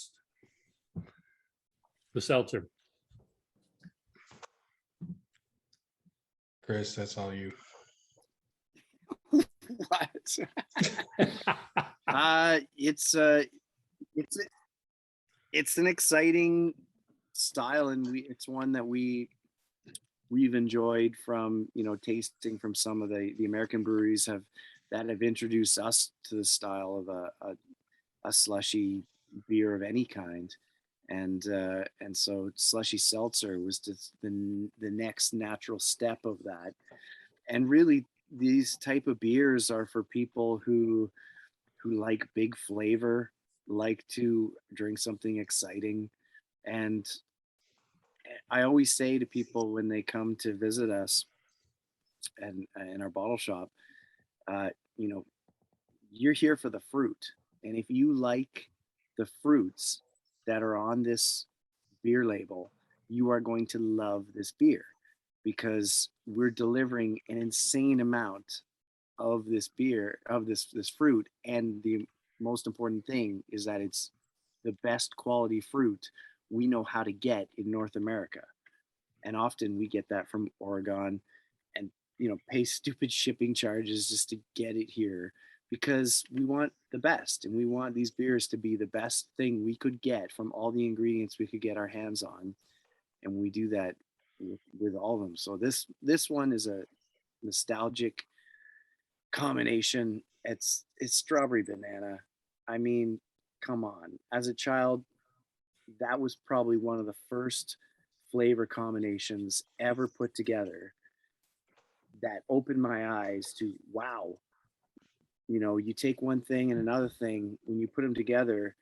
seltzer? Chris, that's all you. what? It's an exciting style, and it's one that we've enjoyed from, you know, tasting from some of the American breweries that have introduced us to the style of a slushy beer of any kind. And so slushy seltzer was just the next natural step of that. And really, these type of beers are for people who like big flavor, like to drink something exciting. And I always say to people when they come to visit us and in our bottle shop, you know, you're here for the fruit. And if you like the fruits that are on this beer label, you are going to love this beer, because we're delivering an insane amount of this beer, of this fruit, and the most important thing is that it's the best quality fruit we know how to get in North America. And often we get that from Oregon and pay stupid shipping charges just to get it here because we want the best and we want these beers to be the best thing we could get from all the ingredients we could get our hands on, and we do that with all of them. So this one is a nostalgic combination. It's strawberry banana. I mean, come on. As a child, that was probably one of the first flavor combinations ever put together that opened my eyes to, wow, you take one thing and another thing, when you put them together,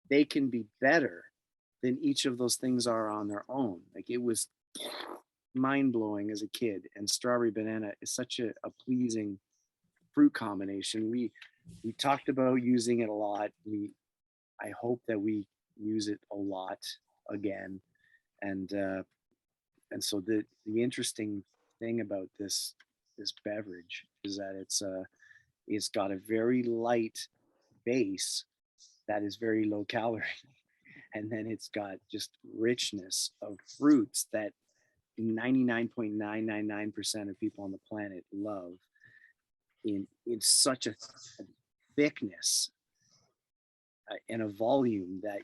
they can be better than each of those things are on their own. Like, it was mind blowing as a kid. And strawberry banana is such a pleasing fruit combination. We talked about using it a lot. I hope that we use it a lot again. And so the interesting thing about this beverage is that it's got a very light base that is very low calorie, and then it's got just richness of fruits that 99.999% of people on the planet love in such a thickness and a volume that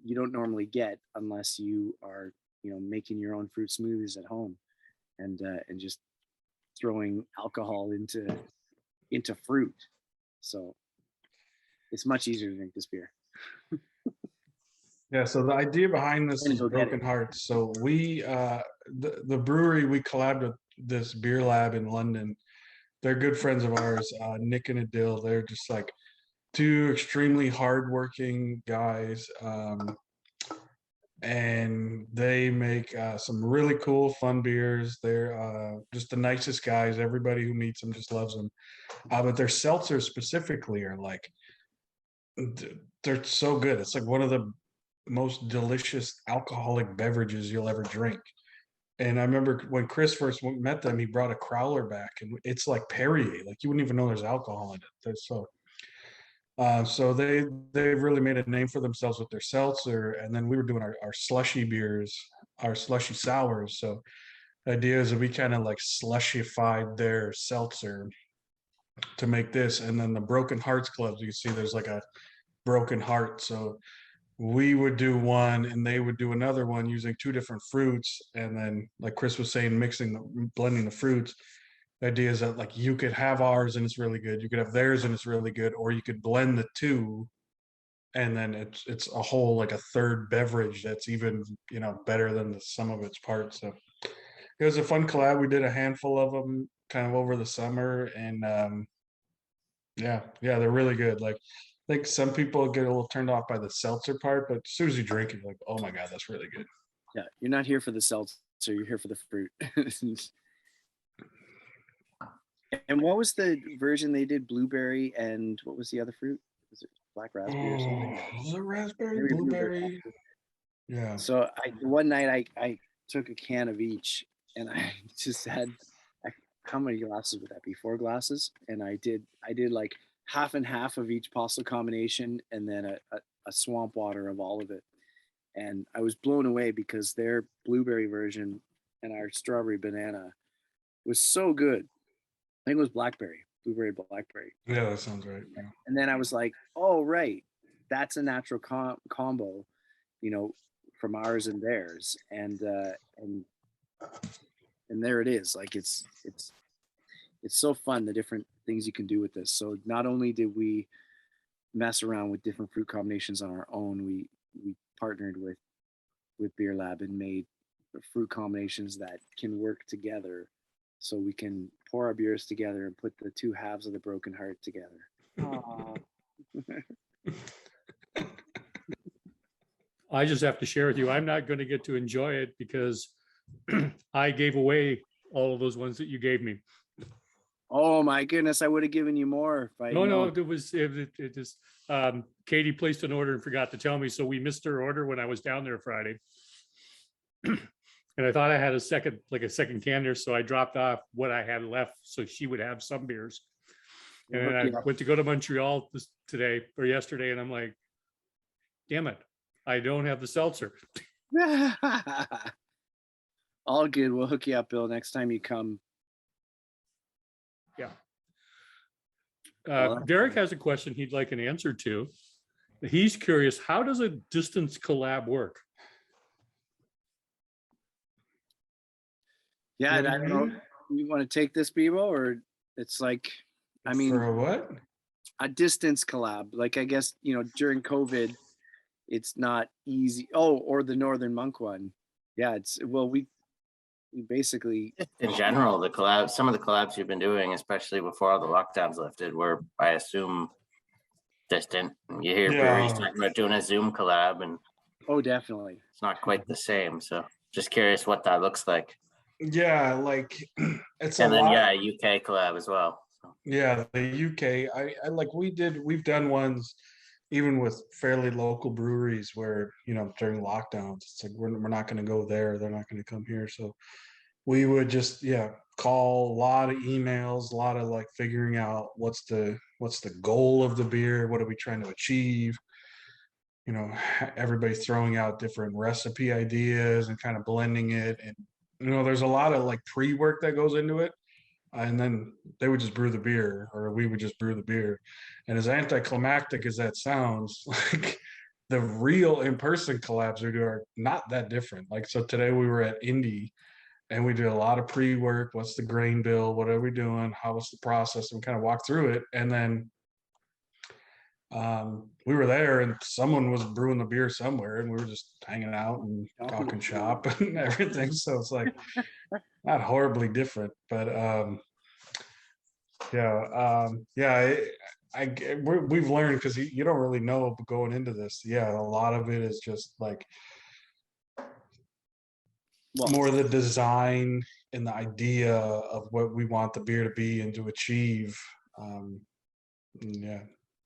you don't normally get unless you are making your own fruit smoothies at home and just throwing alcohol into fruit. So it's much easier to drink this beer. Yeah, so the idea behind this is Go get Broken it. Hearts. So we the brewery, we collabed with this beer lab in London. They're good friends of ours, Nick and Adil. They're just like two extremely hardworking guys. And they make some really cool, fun beers. They're just the nicest guys. Everybody who meets them just loves them. But their seltzers specifically are like, they're so good. It's like one of the most delicious alcoholic beverages you'll ever drink. And I remember when Chris first met them, he brought a crowler back, and it's like Perrier. Like, you wouldn't even know there's alcohol in it. So they've really made a name for themselves with their seltzer. And then we were doing our slushy beers, our slushy sours. So the idea is that we kind of like slushified their seltzer to make this. And then the Broken Hearts clubs, you see there's like a broken heart. So we would do one and they would do another one using two different fruits. And then, like Chris was saying, blending the fruits. The idea is that, like, you could have ours and it's really good, you could have theirs and it's really good, or you could blend the two and then it's a whole, like, a third beverage that's even better than the sum of its parts. So it was a fun collab. We did a handful of them kind of over the summer, and yeah, they're really good. Like, I think some people get a little turned off by the seltzer part, but as soon as you drink it, you're like, oh my god, that's really good. Yeah, you're not here for the seltzer, you're here for the fruit. And what was the version they did? Blueberry and what was the other fruit? Was it black raspberry or something? Was it raspberry, Maybe blueberry? Yeah. So one night I took a can of each, and I just had, how many glasses would that be? 4 glasses, and I did like half and half of each possible combination, and then a swamp water of all of it. And I was blown away because their blueberry version and our strawberry banana was so good. I think it was blueberry blackberry. Yeah, that sounds right. Yeah. And then I was like, oh, right, that's a natural combo, from ours and theirs. And there it is. Like, it's so fun, the different things you can do with this. So not only did we mess around with different fruit combinations on our own, we partnered with Beer Lab and made fruit combinations that can work together, so we can pour our beers together and put the two halves of the broken heart together. I just have to share with you, I'm not going to get to enjoy it because I gave away all of those ones that you gave me. Oh my goodness, I would have given you more if I No, it just Katie placed an order and forgot to tell me, so we missed her order when I was down there Friday. And I thought I had a second can there, so I dropped off what I had left so she would have some beers. And We'll then hook I you up. went to go to Montreal today or yesterday, and I'm like, damn it, I don't have the seltzer. All good. We'll hook you up, Bill, next time you come. Yeah. Well, Derek has a question he'd like an answer to. He's curious, how does a distance collab work? yeah, What and do I you don't know. mean? You want to take this, Bebo, or it's like, I mean, For a what? a distance collab. Like, I guess, during COVID, it's not easy. Oh, or the Northern Monk one. Yeah, we basically, In general, some of the collabs you've been doing, especially before all the lockdowns lifted, were, I assume, distant. You hear breweries Yeah. talking about doing a Zoom collab, and oh, definitely. it's not quite the same. So, just curious what that looks like. Yeah, like it's a And then, lot. yeah, UK collab as well. So, Yeah, the UK. I like we've done ones even with fairly local breweries where, during lockdowns, it's like we're not going to go there. They're not going to come here. So we would just, call, a lot of emails, a lot of like figuring out what's the goal of the beer, what are we trying to achieve. Everybody throwing out different recipe ideas and kind of blending it. And there's a lot of like pre-work that goes into it. And then they would just brew the beer, or we would just brew the beer. And as anticlimactic as that sounds, like the real in-person collabs we do are not that different. Like, so today we were at Indy and we did a lot of pre-work. What's the grain bill? What are we doing? How was the process? And kind of walk through it. And then we were there and someone was brewing the beer somewhere and we were just hanging out and talking shop and everything. So it's like not horribly different, but we've learned, because you don't really know going into this. Yeah, a lot of it is just like more the design and the idea of what we want the beer to be and to achieve.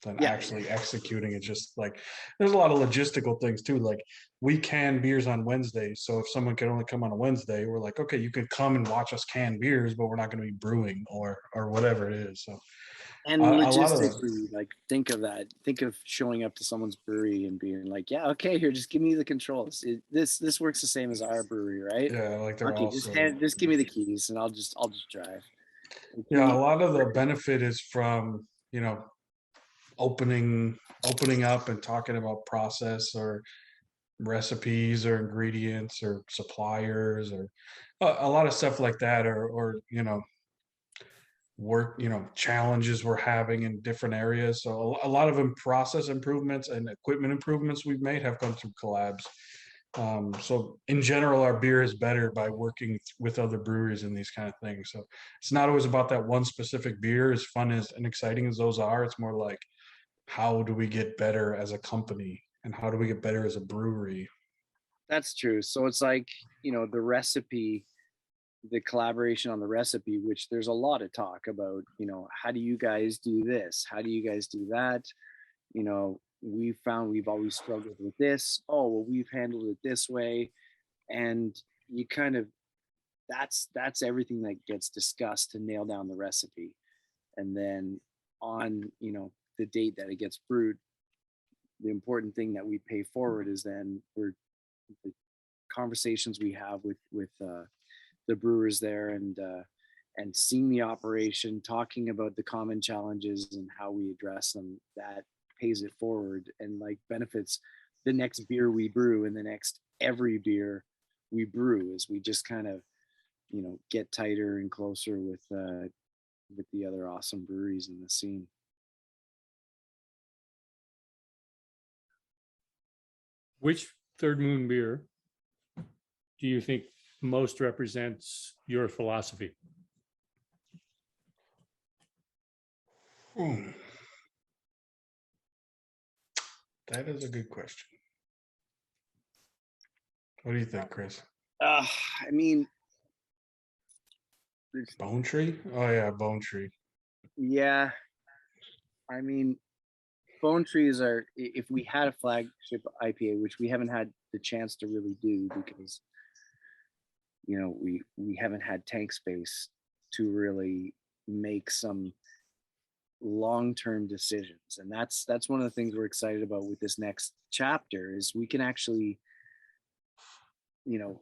Than actually executing it. Just like there's a lot of logistical things too. Like we can beers on Wednesdays, so if someone can only come on a Wednesday, we're like, okay, you can come and watch us can beers, but we're not going to be brewing or whatever it is. So And a lot of logistically, like, think of that. Think of showing up to someone's brewery and being like, "Yeah, okay, here, just give me the controls. This works the same as our brewery, right? like they're Okay, also just give me the keys, and I'll just drive." a lot of the benefit is from opening up and talking about process or recipes or ingredients or suppliers or a lot of stuff like that, or work challenges we're having in different areas. So a lot of them process improvements and equipment improvements we've made have come through collabs. So in general, our beer is better by working with other breweries and these kind of things. So it's not always about that one specific beer. As fun as and exciting as those are, it's more like, how do we get better as a company and how do we get better as a brewery? That's true. So it's like, the recipe, the collaboration on the recipe, which there's a lot of talk about, how do you guys do this? How do you guys do that? We found we've always struggled with this. Oh, well, we've handled it this way. And you kind of, that's everything that gets discussed to nail down the recipe. And then on, the date that it gets brewed, the important thing that we pay forward is then the conversations we have with the brewers there, and seeing the operation, talking about the common challenges and how we address them, that pays it forward and like benefits the next beer we brew and the next every beer we brew, as we just kind of get tighter and closer with the other awesome breweries in the scene. Which Third Moon beer do you think most represents your philosophy? That is a good question. What do you think, Chris? I mean, Bone Tree? Oh yeah, Bone Tree. yeah. I mean, Bone Trees are, if we had a flagship IPA, which we haven't had the chance to really do because we haven't had tank space to really make some long-term decisions. And that's one of the things we're excited about with this next chapter is we can actually, you know,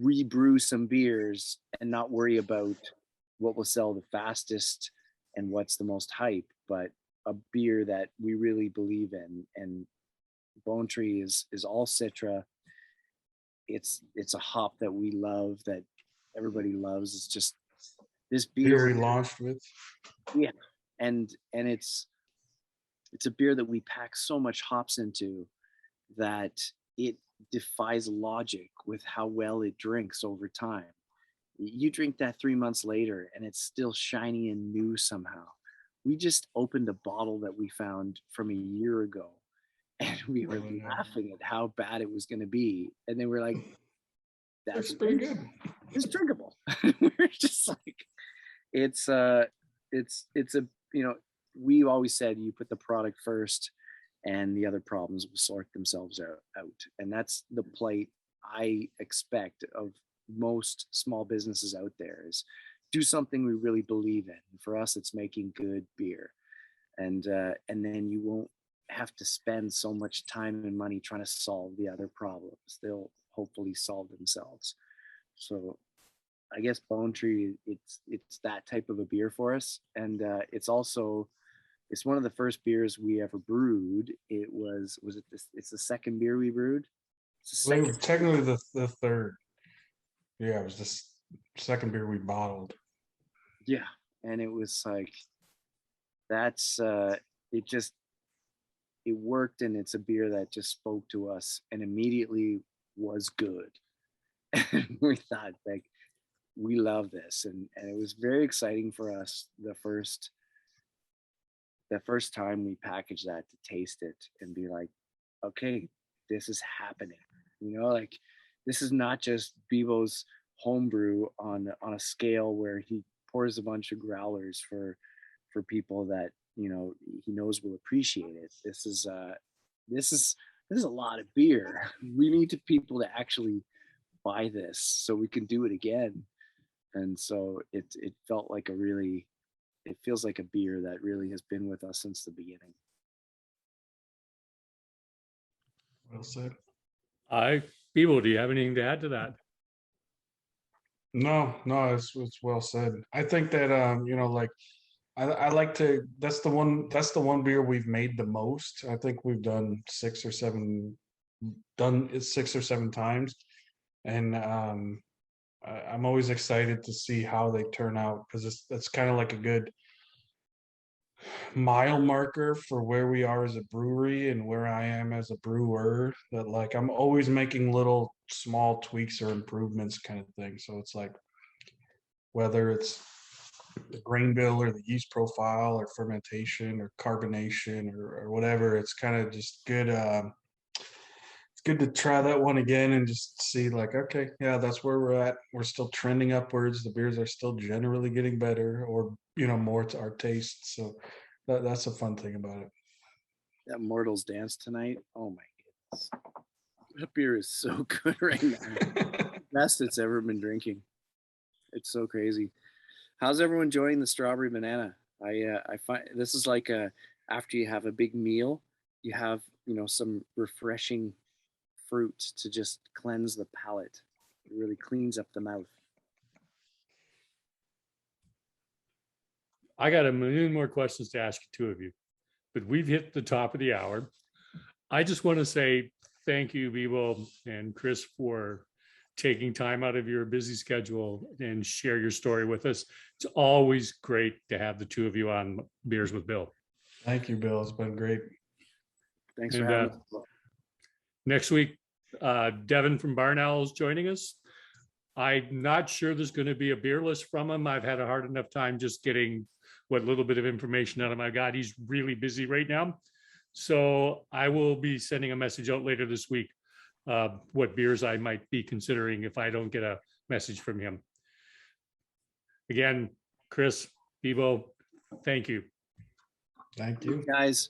rebrew some beers and not worry about what will sell the fastest and what's the most hype, but a beer that we really believe in. And Bone Tree is all Citra. It's a hop that we love, that everybody loves. It's just this Beer we beer, launched with. yeah. And it's a beer that we pack so much hops into that it defies logic with how well it drinks over time. You drink that 3 months later and it's still shiny and new somehow. We just opened a bottle that we found from a year ago and we were Oh, yeah. laughing at how bad it was going to be. And then we're like, That's that's pretty good. it's drinkable. We're just like, it's a, you know, we always said you put the product first and the other problems will sort themselves out. And that's the plight I expect of most small businesses out there is do something we really believe in. For us, it's making good beer. And then you won't have to spend so much time and money trying to solve the other problems. They'll hopefully solve themselves. So I guess Bone Tree, it's that type of a beer for us. And it's one of the first beers we ever brewed. It's the second beer we brewed. It's the Well, second. technically the third. Yeah, it was the second beer we bottled. Yeah. And it was like, that's, it worked, and it's a beer that just spoke to us and immediately was good. And we thought, like, we love this. And it was very exciting for us the first time we packaged that to taste it and be like, okay, this is happening. You know, like this is not just Bebo's homebrew on a scale where he pours a bunch of growlers for people that, you know, he knows will appreciate it. This is a lot of beer. We need people to actually buy this so we can do it again. And so it felt like it feels like a beer that really has been with us since the beginning. Well said. Bebo, do you have anything to add to that? No, it's well said. I think that you know, like I like to, that's the one beer we've made the most. I think we've done six or seven times. And I'm always excited to see how they turn out, because that's kind of like a good mile marker for where we are as a brewery and where I am as a brewer, that like I'm always making little small tweaks or improvements kind of thing. So it's like whether it's the grain bill or the yeast profile or fermentation or carbonation or whatever, it's kind of just good. It's good to try that one again and just see like, okay, yeah, that's where we're at. We're still trending upwards. The beers are still generally getting better, or, you know, more to our taste. So that's a fun thing about it. That Mortal's Dance tonight, oh my goodness, that beer is so good right now. Best it's ever been drinking. It's so crazy. How's everyone enjoying the strawberry banana? I find this is like after you have a big meal, you have, you know, some refreshing fruit to just cleanse the palate. It really cleans up the mouth. I got a million more questions to ask two of you, but we've hit the top of the hour. I just want to say thank you, Bebo and Chris, for taking time out of your busy schedule and share your story with us. It's always great to have the two of you on Beers with Bill. Thank you, Bill. It's been great. Thanks for And having us. next week, Devin from Barn Owl is joining us. I'm not sure there's going to be a beer list from him. I've had a hard enough time just getting what little bit of information out of my God. He's really busy right now. So I will be sending a message out later this week, what beers I might be considering if I don't get a message from him. Again, Chris, Bebo, thank you. Thank you. Guys.